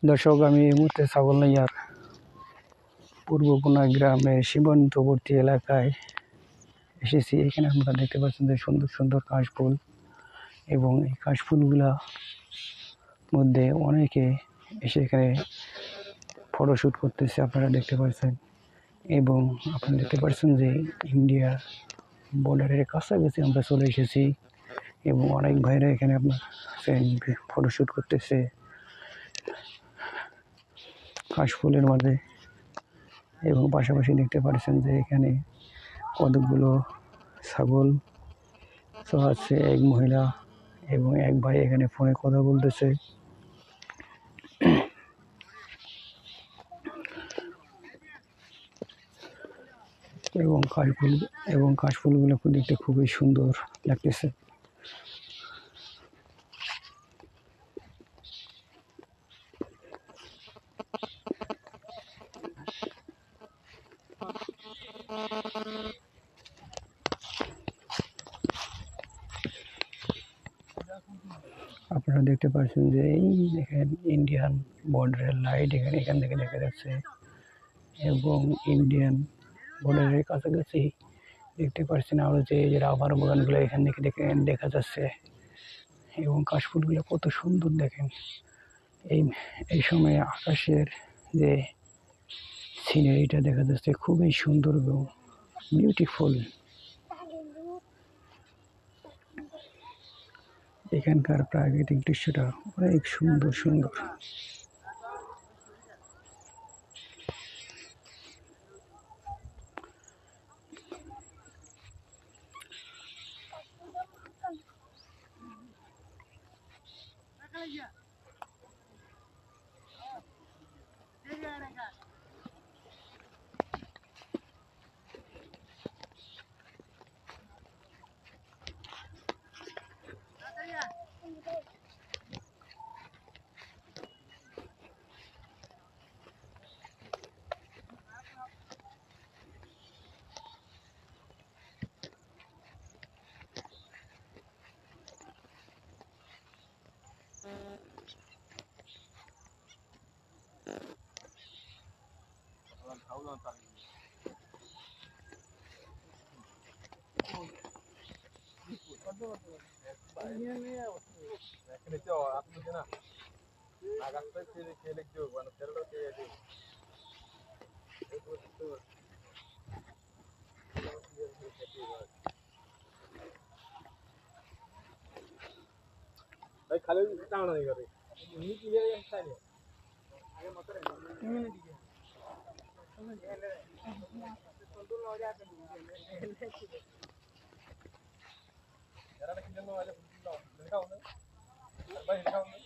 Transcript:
দর্শক, আমি এই মুহূর্তে ছাগলনাইয়ার পূর্বকোনা গ্রামের সীমান্তবর্তী এলাকায় এসেছি। এখানে আপনারা দেখতে পাচ্ছেন যে সুন্দর সুন্দর কাশফুল, এবং এই কাশফুলগুলা মধ্যে অনেকে এসে এখানে ফটোশ্যুট করতেছে, আপনারা দেখতে পাচ্ছেন। এবং আপনারা দেখতে পাচ্ছেন যে ইন্ডিয়া বর্ডারের কাছাকাছি আমরা চলে এসেছি, এবং অনেক ভাইরা এখানে আপনার ফটোশ্যুট করতেছে কাশফুলের মাঝে। এবং পাশাপাশি দেখতে পাচ্ছেন যে এখানে কতগুলো ছাগল চড়াচ্ছে এক মহিলা, এবং এক ভাই এখানে ফোনে কথা বলতেছে। এবং কাশফুলগুলো দেখতে খুবই সুন্দর লাগতেছে। আপনারা দেখতে পাচ্ছেন যে এই দেখেন ইন্ডিয়ান বর্ডারের লাইট এখান থেকে দেখা যাচ্ছে, এবং ইন্ডিয়ান বর্ডারের কাছাকাছি দেখতে পাচ্ছেন আরো যে রাবার বাগানগুলো এখান থেকে দেখা যাচ্ছে। এবং কাশফুলগুলো কত সুন্দর দেখেন। এই সময় আকাশের যে সিনারিটা দেখা যাচ্ছে খুবই সুন্দর এবং বিউটিফুল। এখানকার প্রাকৃতিক দৃশ্যটা অনেক সুন্দর সুন্দর। खाली टांगना नहीं कर रही नी की ये साइड है आगे मत रे नी दी कंट्रोल हो जाता है जरा किधर में वाले लड़का होना भाई लड़का होना